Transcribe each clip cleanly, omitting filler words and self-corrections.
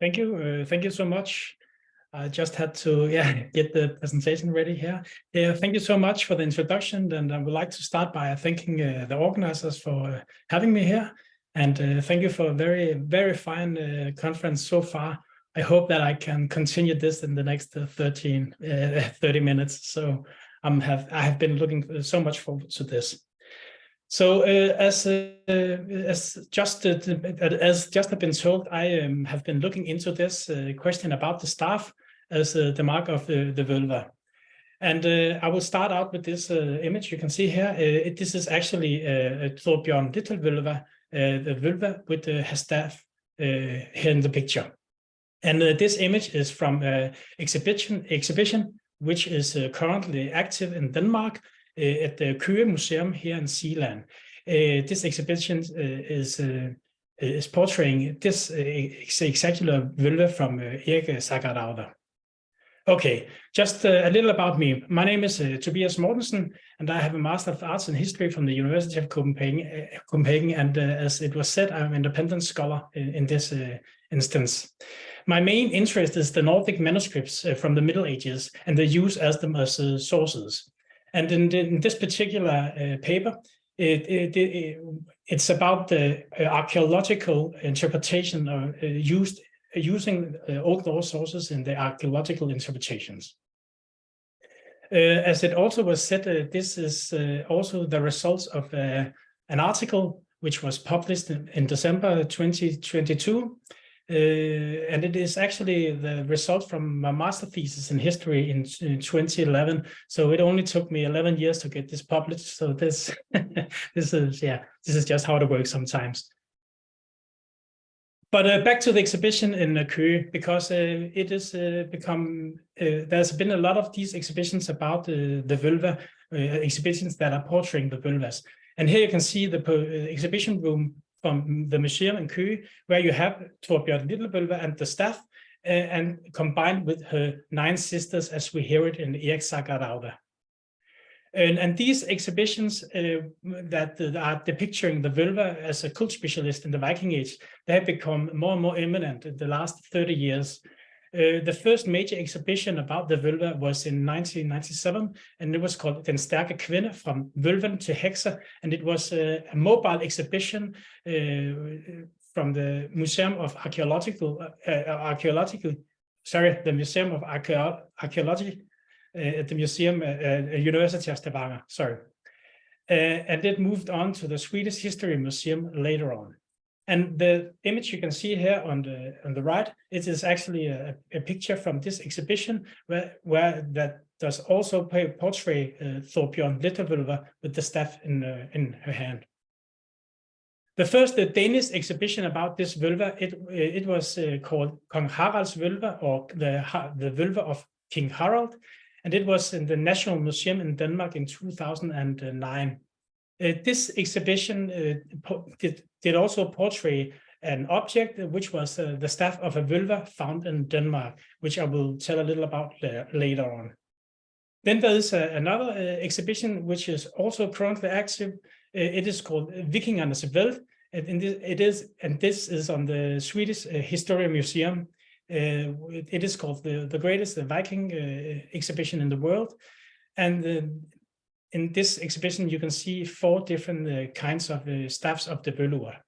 Thank you so much. I just had to get the presentation ready here. Thank you so much for the introduction, and I would like to start by thanking the organizers for having me here, and thank you for a very fine conference so far. I hope that I can continue this in the next 30 minutes. So I have been looking so much forward to this. So as just have been told, I have been looking into this question about the staff as the mark of the vølva. And I will start out with this image you can see here. This is actually Torbjørn little vølva, the vølva with her staff here in the picture. And this image is from exhibition which is currently active in Denmark at the Køge Museum here in Zealand. This exhibition is portraying this exactly vølva from Erik Sagarauder. Okay, just a little about me. My name is Tobias Mortensen, and I have a Master of Arts in History from the University of Copenhagen. And as it was said, I'm an independent scholar in this instance. My main interest is the Nordic manuscripts from the Middle Ages and the use as them as sources. And in this particular paper, it's about the archaeological interpretation of using Old Norse sources in the archaeological interpretations. As it also was said, this is also the results of an article which was published in December 2022. And it is actually the result from my master thesis in history in 2011. So it only took me 11 years to get this published. So this this is just how it works sometimes. But back to the exhibition in Køge, because it has become there's been a lot of these exhibitions about the vølva, exhibitions that are portraying the vølvas. And here you can see the exhibition room from the museum in Køge, where you have Torbjørn little vølva and the staff, and combined with her 9 sisters, as we hear it in Erik Sagarauder. And these exhibitions that are depicting the vølva as a cult specialist in the Viking Age, they have become more and more eminent in the last 30 years. The first major exhibition about the vølva was in 1997, and it was called Den Stærke Kvinde, from Vølven to Hekse, and it was a mobile exhibition from the Museum of the Museum of Archaeology at the Museum University of Stavanger, and it moved on to the Swedish History Museum later on. And the image you can see here on the right, it is actually a picture from this exhibition where that does also portray Torbjørn little vølva with the staff in her hand. The first Danish exhibition about this vølva, it was called Kong Harald's vølva, or the vølva of King Harald, and it was in the National Museum in Denmark in 2009. This exhibition did also portray an object which was the staff of a vølva found in Denmark, which I will tell a little about later on. Then there is another exhibition which is also currently active. It is called Vikingernes Veld, and this is on the Swedish History Museum. It is called the greatest Viking exhibition in the world, and in this exhibition, you can see 4 different kinds of staffs of the vølva.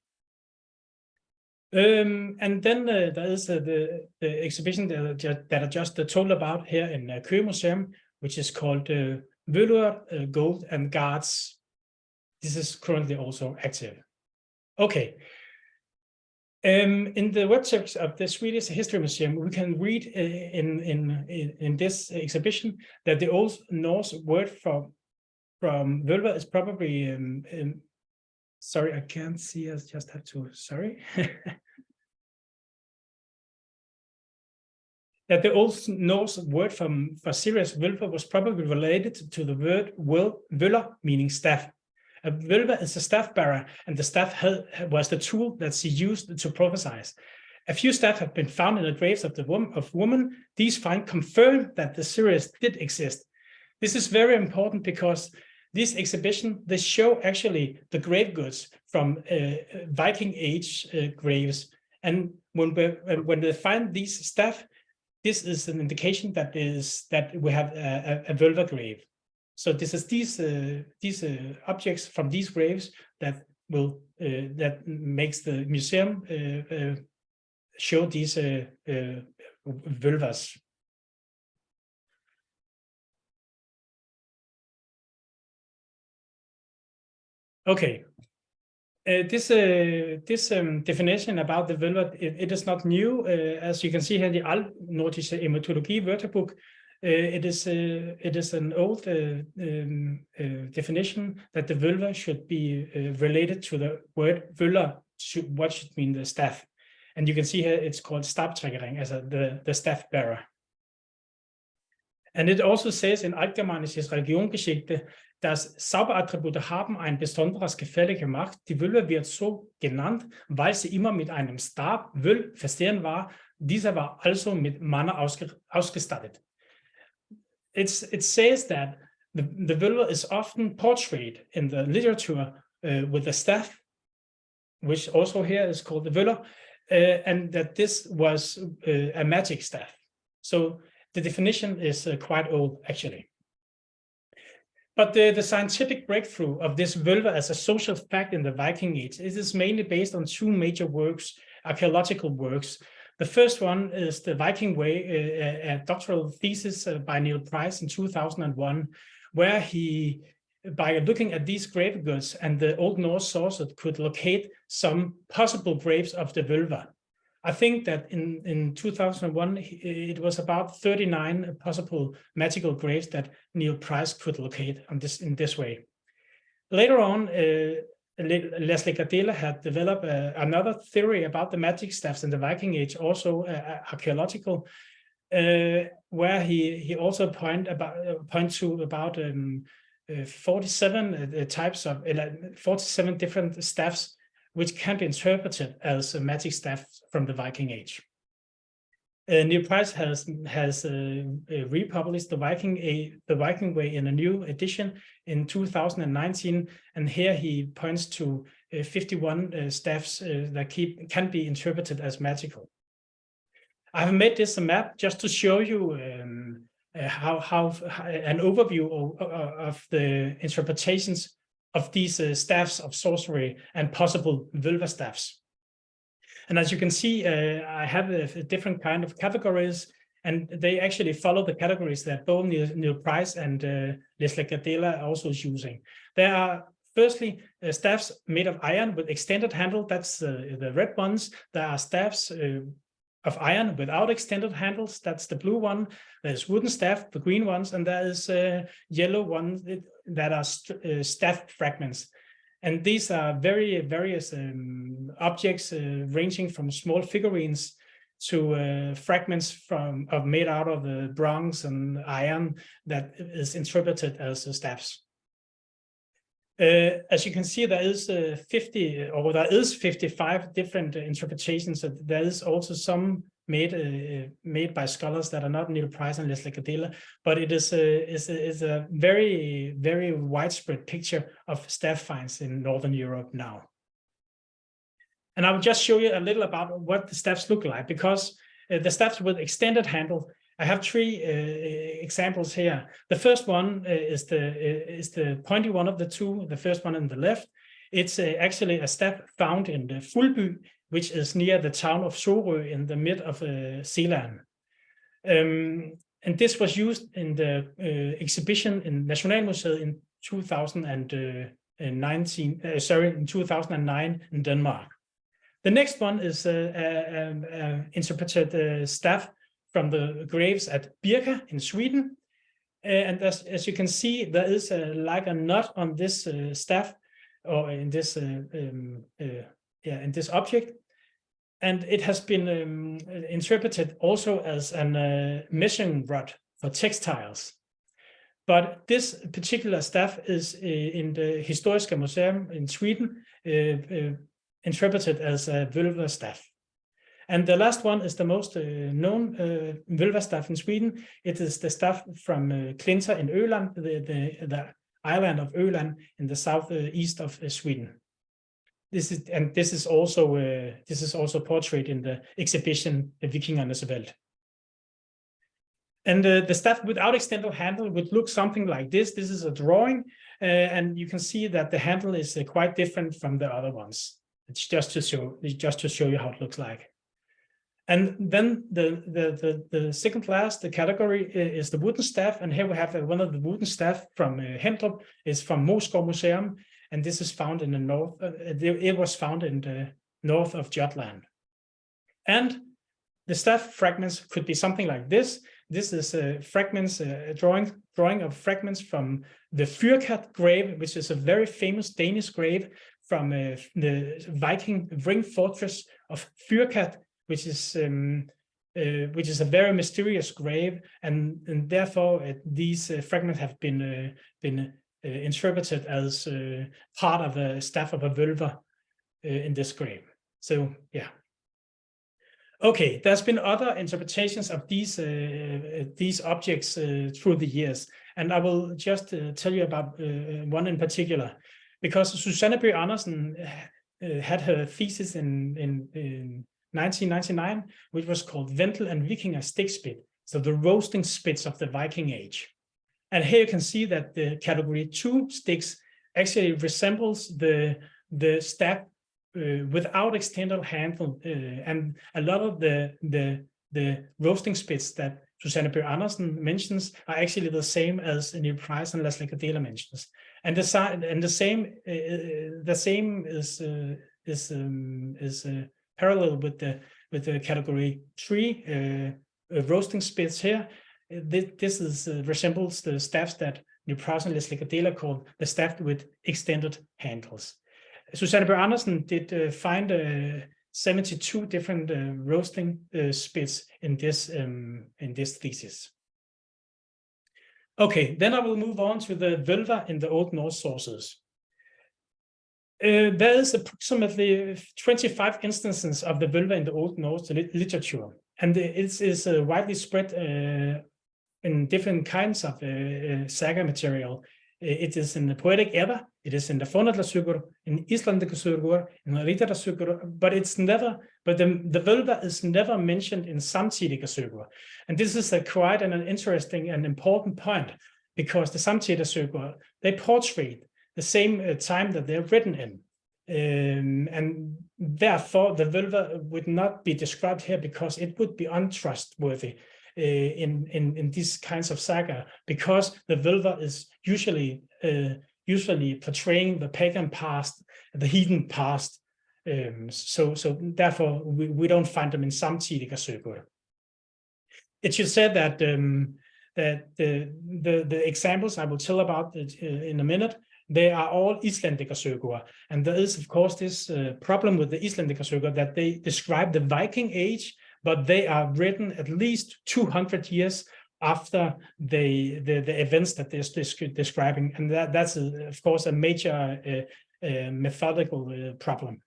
And then there is the exhibition that I just told about here in Køge Museum, which is called Vølver, Gold and Guards. This is currently also active. Okay. In the website of the Swedish History Museum, we can read in this exhibition that the Old Norse word from vølva is probably, sorry, I can't see, I just have to, sorry. That the Old Norse word for serious vølva was probably related to the word vøller, meaning staff. A vølva is a staff bearer, and the staff was the tool that she used to prophesy. A few staff have been found in the graves of women. These finds confirm that the Sirius did exist. This is very important because this exhibition, they show actually the grave goods from Viking age graves. And when they find these staff, this is an indication that we have a vølva grave. So this is these objects from these graves that makes the museum show these vølvas. Okay. This definition about the vølva, it is not new. As you can see here in the Altnordische Etymologie Wörterbuch, it is an old definition that the vølva should be related to the word vøller, what should mean the staff. And you can see here it's called stabtrækkering, as the staff bearer. And it also says in altgermanisches Religionsgeschichte, dass Zauberattribute haben ein besonderes Gefälle gemacht. Die Vølva wird so genannt, weil sie immer mit einem Stab, Vøl, versehen war. Dieser war also mit Manna ausgestattet. It says that the vølva is often portrayed in the literature with the staff, which also here is called the vøller, and that this was a magic staff. So the definition is quite old, actually. But the scientific breakthrough of this vølva as a social fact in the Viking Age is mainly based on two major works, archaeological works. The first one is the Viking Way, a doctoral thesis by Neil Price in 2001, where he, by looking at these grave goods and the Old Norse sources, could locate some possible graves of the vølva. I think that in 2001, it was about 39 possible magical graves that Neil Price could locate in this way. Later on, Leslie Gardella had developed another theory about the magic staffs in the Viking Age, also archaeological, where he also point to about 47 types of 47 different staffs, which can be interpreted as a magic staff from the Viking Age. Neil Price has republished the Viking Way in a new edition in 2019, and here he points to 51 staffs that can be interpreted as magical. I have made this a map just to show you how an overview of the interpretations of these staffs of sorcery and possible vølva staffs. And as you can see, I have a different kind of categories, and they actually follow the categories that both Neil Price and Leslie Gardella are also using. There are firstly staffs made of iron with extended handle, that's the red ones. There are staffs of iron without extended handles, that's the blue one. There's wooden staff, the green ones, and there is yellow ones that are staff fragments. And these are various objects ranging from small figurines to fragments made out of bronze and iron that is interpreted as staffs. As you can see, there is 55 different interpretations. There is also some made by scholars that are not Neil Price and Leslie Gardella, but it is a very widespread picture of staff finds in Northern Europe now. And I will just show you a little about what the staffs look like, because the staffs with extended handle, I have three examples here. The first one is the pointy one of the two, the first one on the left. It's actually a staff found in the Fuldby, which is near the town of Sorø in the mid of Zealand. And this was used in the exhibition in Nationalmuseet in 2009 in Denmark. The next one is interpreted staff from the graves at Birka in Sweden. And as you can see, there is like a knot on this staff, or in this object. And it has been interpreted also as a measuring rod for textiles. But this particular staff is in the Historiska Museum in Sweden, interpreted as a vølva staff. And the last one is the most known vølva staff in Sweden. It is the staff from Klinter in Öland, the island of Öland in the southeast of Sweden. this is also portrayed in the exhibition Vikingernes Veld. And the staff without extended handle would look something like this. This is a drawing, and you can see that the handle is quite different from the other ones. It's just to show you how it looks like. And then the second last, the category is the wooden staff, and here we have one of the wooden staff from Hendrup. Is from Moskov Museum, and this is found in the north. It was found in the north of Jutland. And the staff fragments could be something like this. This is fragments, drawing of fragments from the Fyrkat grave, which is a very famous Danish grave from the Viking ring fortress of Fyrkat, which is a very mysterious grave, and therefore these fragments have been interpreted as part of the staff of a vølva in this grave. So yeah. Okay, there's been other interpretations of these objects through the years, and I will just tell you about one in particular, because Susanne Bøgh Andersen had her thesis in 1999, which was called Vendel and Vikinger Stikspit, so the roasting spits of the Viking age. And here you can see that the category 2 sticks actually resembles the staff without extended handle, and a lot of the roasting spits that Susanne Bøgh Andersen mentions are actually the same as Neil Price and Leslie Cadela mentions, and the same is parallel with the category 3 roasting spits here. This resembles the staffs that Neil Price and Leslie Cadela called the staff with extended handles. Susanne Bøgh Andersen did find 72 different roasting spits in this thesis. Okay, then I will move on to the vølva in the Old Norse sources. There is approximately 25 instances of the vølva in the Old Norse literature, and it is widely spread in different kinds of saga material. It is in the Poetic Edda, it is in the Fornaldarsögur, in Íslendingasögur, in Riddarasögur, but the vølva is never mentioned in Samtidigasögur. And this is quite an interesting and important point, because the Samtidigasögur, they portray the same time that they're written in. And therefore, the vølva would not be described here because it would be untrustworthy in these kinds of saga, because the vølva is usually portraying the pagan past, the heathen past. So therefore, we don't find them in Samtidigasögur. It should say that the examples I will tell about in a minute, they are all Íslendingasögur, and there is of course this problem with the Íslendingasögur that they describe the Viking age, but they are written at least 200 years after the events that they're describing, and that's of course a major methodical problem.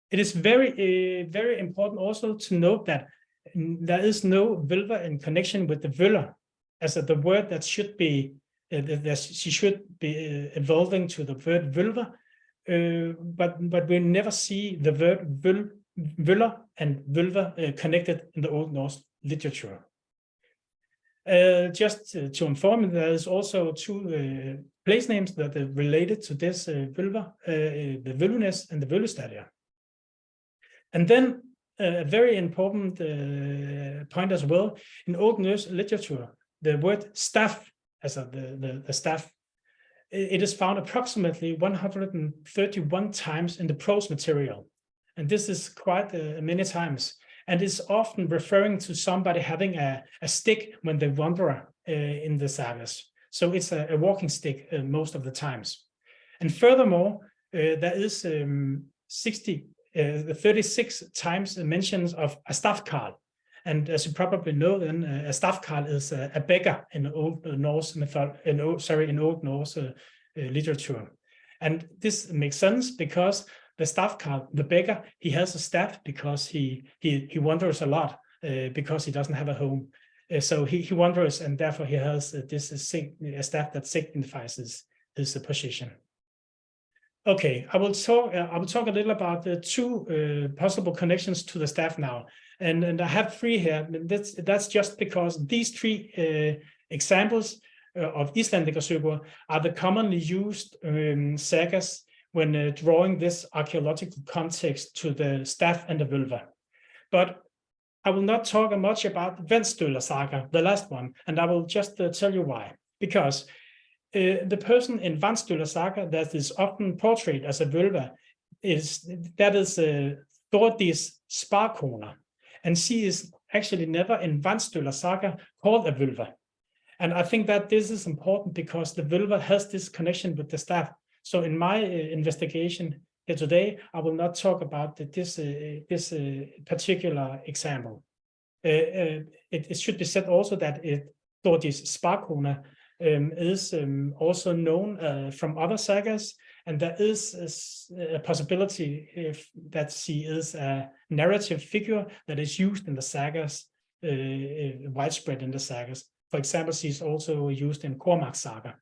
It is very important also to note that there is no vølva in connection with the vøller, as the word that should be she should be evolving to the word vølva, but we never see the word vøller and vølva connected in the Old Norse literature. Just to inform you, there is also two place names that are related to this vølva, the Vølvunes and the Vølvestaðir. And then a very important point as well, in Old Norse literature, the word staff, as the staff, it is found approximately 131 times in the prose material. And this is quite many times. And it's often referring to somebody having a stick when they wander in the sagas. So it's a walking stick most of the times. And furthermore, there is 36 times mentions of a staffkarl. And as you probably know, then a staffkarl is a beggar in Old Norse in Old Norse literature. And this makes sense because the staffkarl, the beggar, he has a staff because he wanders a lot because he doesn't have a home. So he wanders, and therefore he has a staff that signifies his position. Okay, I will talk a little about the two possible connections to the staff now, and I have three here. That's just because these three examples of Íslendingasögur are the commonly used sagas when drawing this archaeological context to the staff and the vølva. But I will not talk much about Venstöla saga, the last one, and I will just tell you why. Because the person in Venstöla saga that is often portrayed as a vølva is Thordis Sparkona, and she is actually never in Venstöla saga called a vølva. And I think that this is important because the vølva has this connection with the staff. So in my investigation here today, I will not talk about this particular example. It should be said also that Thordis Sparkona is also known from other sagas, and there is a possibility that she is a narrative figure that is used in the sagas, widespread in the sagas. For example, she's also used in Cormac saga.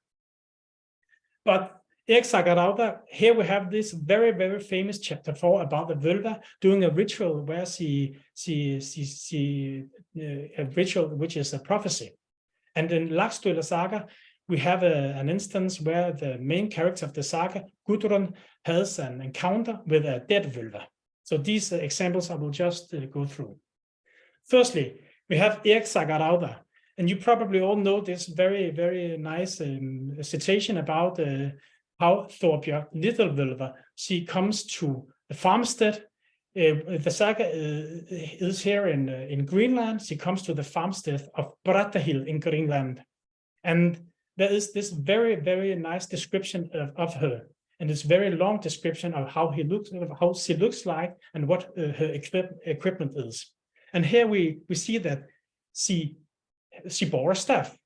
But Erik Saga Rauda, here we have this very, very famous chapter 4 about the vølva doing a ritual where a ritual which is a prophecy. And in Laxdøla saga, we have an instance where the main character of the saga, Gudrun, has an encounter with a dead vølva. So these examples I will just go through. Firstly, we have Erik Saga Rauda, and you probably all know this very, very nice citation about how Thorbjørn Littlevølva, she comes to the farmstead. The saga is here in Greenland. She comes to the farmstead of Brattahlid in Greenland. And there is this very, very nice description of her. And this very long description of how she looks like and what her equipment is. And here we see that she bore a staff.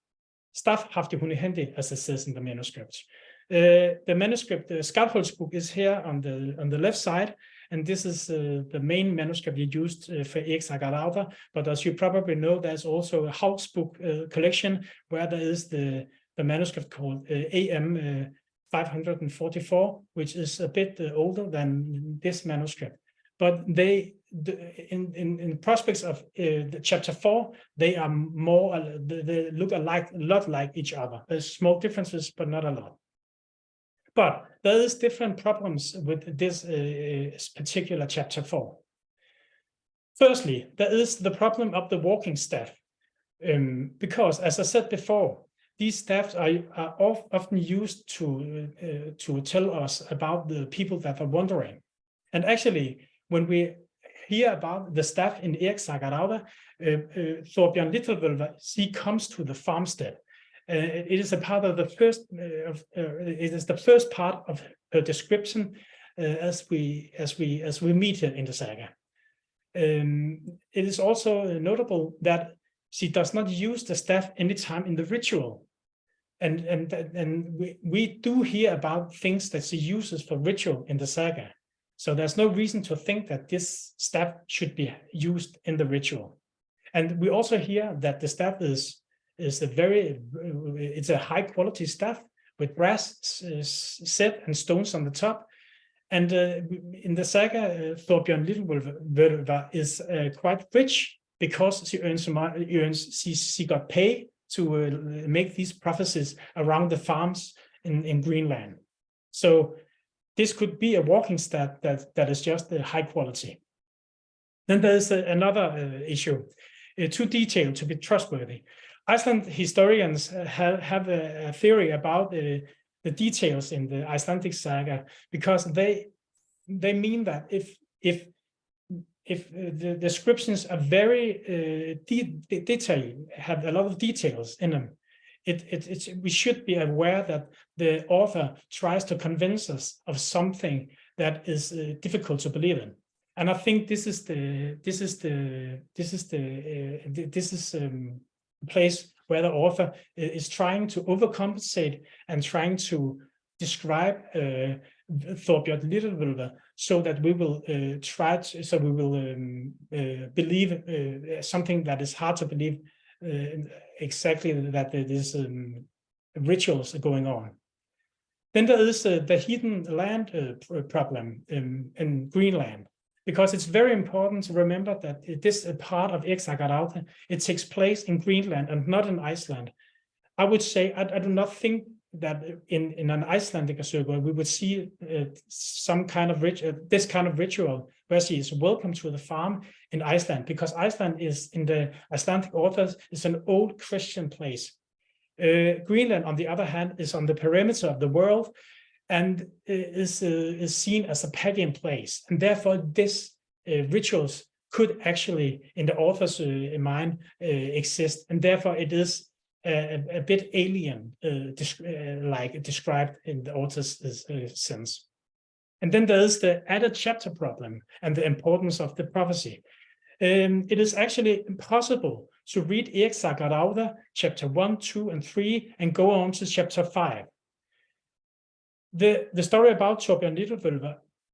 Staff hafte hun i hændi, as it says in the manuscript. The manuscript, the Skarphulsbok, is here on the left side, and this is the main manuscript used for Erik Saga Rauda. But as you probably know, there's also a Hauksbok collection where there is the manuscript called AM 544, which is a bit older than this manuscript. But in prospects of the chapter 4, they are more, they look a lot like each other. There's small differences, but not a lot. But there is different problems with this particular chapter 4. Firstly, there is the problem of the walking staff, because, as I said before, these staffs are often used to tell us about the people that are wandering. And actually, when we hear about the staff in Erik Saga Rauda, Thorbjørn Littlevølva, she comes to the farmstead. It is a part of the first. It is the first part of her description as we meet her in the saga. It is also notable that she does not use the staff anytime in the ritual, and we do hear about things that she uses for ritual in the saga. So there's no reason to think that this staff should be used in the ritual. And we also hear that the staff is it's a high quality staff with brass set and stones on the top. And in the saga, Thorbjørn Littlevølva is quite rich because she got paid to make these prophecies around the farms in Greenland. So this could be a walking staff that is just high quality. Then there's another issue, too detailed to be trustworthy. Iceland historians have a theory about the details in the Icelandic saga, because they mean that if the descriptions are very detailed, have a lot of details in them, we should be aware that the author tries to convince us of something that is difficult to believe in. And I think this is the place where the author is trying to overcompensate and trying to describe Thorbjørn Littlevølva so that we will believe something that is hard to believe, exactly that there is rituals going on. Then there is the hidden land problem in Greenland, because it's very important to remember that this part of Exargarauta, it takes place in Greenland and not in Iceland. I would say I do not think that in an Icelandic circle we would see some kind of this kind of ritual where she is welcome to the farm in Iceland, because Iceland is, in the Icelandic authors, is an old Christian place. Greenland, on the other hand, is on the perimeter of the world and is seen as a pagan place, and therefore this rituals could actually, in the author's mind, exist, and therefore it is a bit alien, like described in the author's sense. And then there is the added chapter problem and the importance of the prophecy. It is actually impossible to read Exargarauta chapter 1, 2, and 3 and go on to chapter 5. The story about Torbjørn Little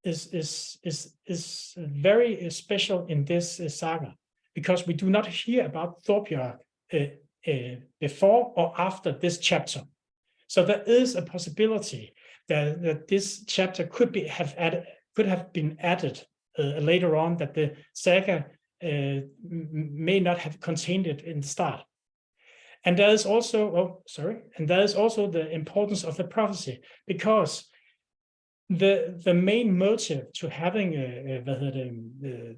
is very special in this saga, because we do not hear about Thorbjørn before or after this chapter. So there is a possibility that this chapter could have been added later on, that the saga may not have contained it in the start. And there is also, the importance of the prophecy, because the main motive to having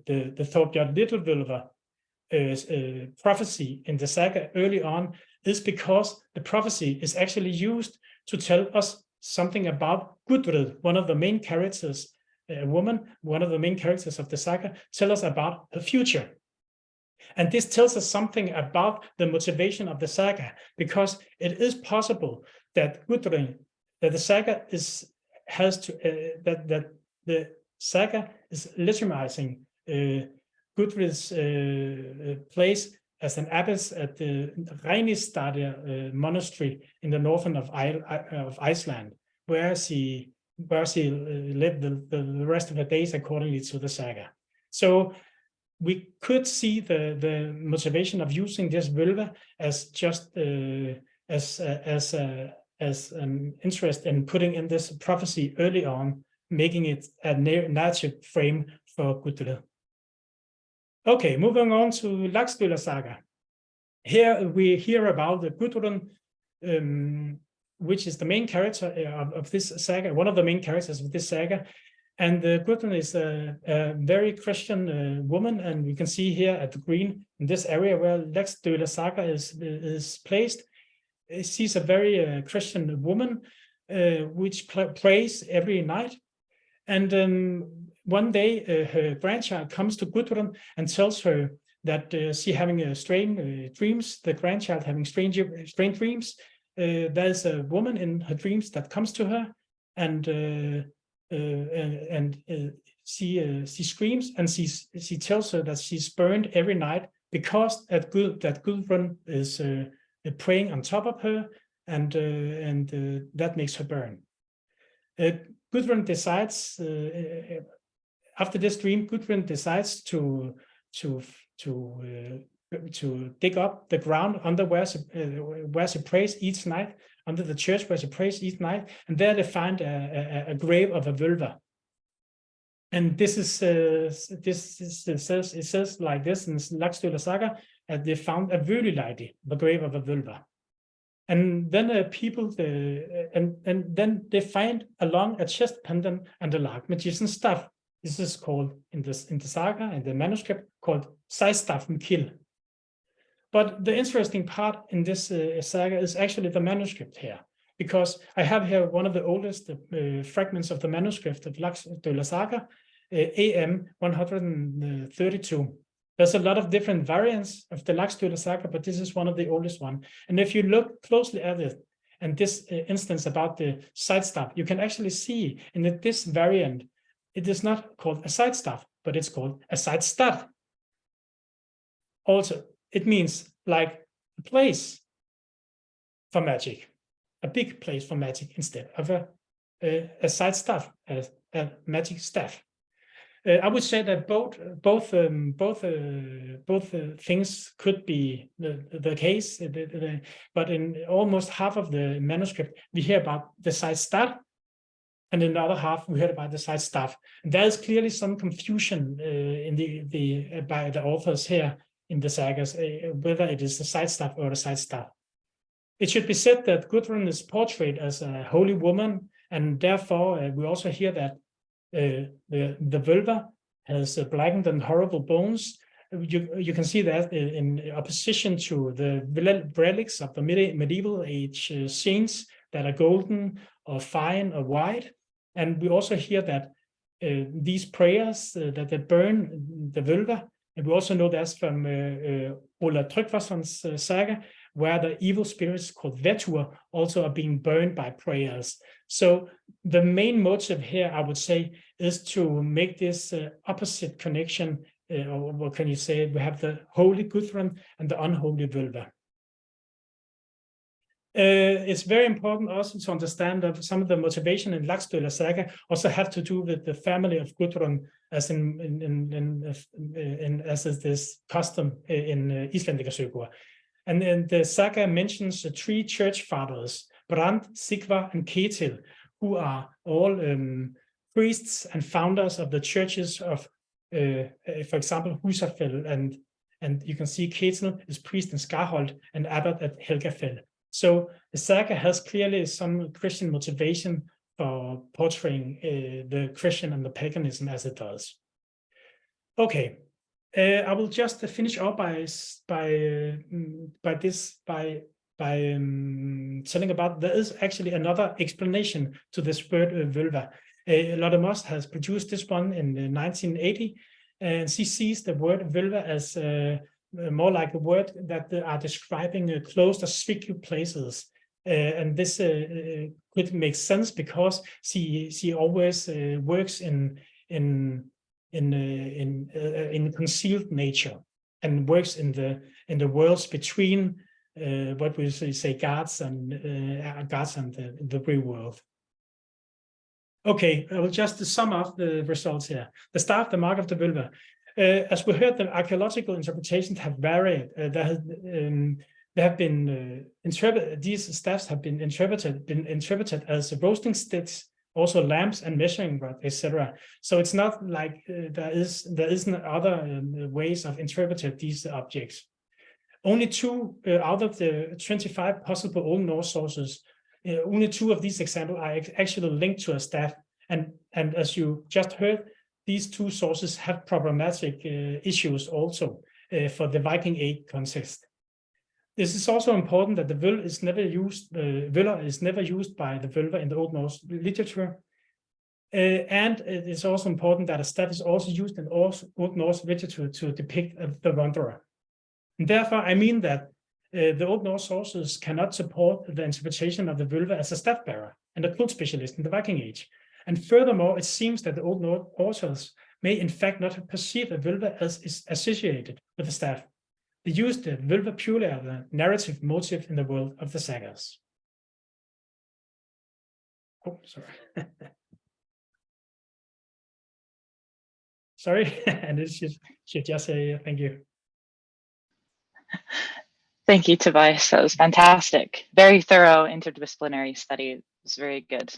the Thorbjørn Little prophecy in the saga early on is because the prophecy is actually used to tell us something about Gudrid, one of the main characters, a woman, one of the main characters of the saga, tell us about her future. And this tells us something about the motivation of the saga, because it is possible that Gudrid, that the saga is legitimizing Gudrid's place as an abbess at the Reynisstaðir monastery in the northern of Iceland, where she lived the rest of her days accordingly to the saga. So we could see the motivation of using this vølva as just as an interest in putting in this prophecy early on, making it a narrative frame for Gudrid. Okay, moving on to Laxdøla saga. Here we hear about the Gudrun, which is the main character of this saga, one of the main characters of this saga. And Gudrun is a very Christian woman, and we can see here at the green, in this area where Laxdøla saga is placed. She's a very Christian woman, which prays every night. And one day, her grandchild comes to Gudrun and tells her that she having strange dreams. The grandchild having strange dreams. There's a woman in her dreams that comes to her, and she screams, and she tells her that she's burned every night because that Gudrun is praying on top of her, and that makes her burn. Gudrun decides after this dream. Gudrun decides to dig up the ground under where she prays each night, under the church where she prays each night, and there they find a grave of a vølva. And it says like this in Laxdøla saga, they found a vølileidi, the grave of a vølva. And then then they find along a chest pendant and a lark magician's staff. This is called in the saga, in the manuscript, called Sæstaf Mikil. But the interesting part in this saga is actually the manuscript here, because I have here one of the oldest fragments of the manuscript of Laxdøla saga, AM 132. There's a lot of different variants of the Laxdøla saga, but this is one of the oldest one. And if you look closely at it, and this instance about the side staff, you can actually see in this variant, it is not called a side staff, but it's called a side staff. Also, it means like a place for magic, a big place for magic instead of a side staff, a magic staff. I would say that both things could be the case, but in almost half of the manuscript, we hear about the side staff And in the other half, we heard about the side staff. And there is clearly some confusion in by the authors here in the sagas, whether it is the side staff or the side staff. It should be said that Gudrun is portrayed as a holy woman, and therefore we also hear that the vølva has blackened and horrible bones. You can see that in opposition to the relics of the medieval age scenes that are golden or fine or white. And we also hear that these prayers that they burn the vølva, and we also know that's from Ola Tryggvason's saga, where the evil spirits called vetur also are being burned by prayers. So the main motive here, I would say, is to make this opposite connection, or what can you say? We have the holy Gudrun and the unholy vølva. It's very important also to understand that some of the motivation in Laxdøla saga also have to do with the family of Gudrun, as as is this custom in Íslendingasögur. And then the saga mentions the three church fathers, Brand, Sigva, and Ketil, who are all priests and founders of the churches of, for example, Husafell, and you can see Ketil is priest in Skarholt and abbot at Helgafell. So the saga has clearly some Christian motivation for portraying the Christian and the paganism as it does. Okay, I will just finish up by telling about there is actually another explanation to this word vølva. Lotte Most has produced this one in 1980, and she sees the word vølva as more like a word that are describing closed or secret places, and this could make sense because she always works in concealed nature and works in the worlds between what we say gods and the real world. Okay, I will just sum up the results here. The staff, the mark of the vølva. As we heard, the archaeological interpretations have varied. These staffs have been interpreted as roasting sticks, also lamps and measuring rod, etc. So it's not like there isn't other ways of interpreting these objects. Only 2 out of the 25 possible Old Norse sources, only 2 of these examples are actually linked to a staff. And as you just heard, these 2 sources have problematic issues also for the Viking Age context. This is also important that the vøl is never used. Vøller is never used by the vølva in the Old Norse literature, and it is also important that a staff is also used in Old Norse literature to depict the wanderer. And therefore, I mean that the Old Norse sources cannot support the interpretation of the vølva as a staff bearer and a cult specialist in the Viking Age. And furthermore, it seems that the Old Norse authors may in fact not have perceived the vølva as is associated with the staff. They used the vølva purely as a narrative motive in the world of the sagas. Oh, sorry. Sorry, and it should just say thank you. Thank you, Tobias. That was fantastic. Very thorough interdisciplinary study. It was very good.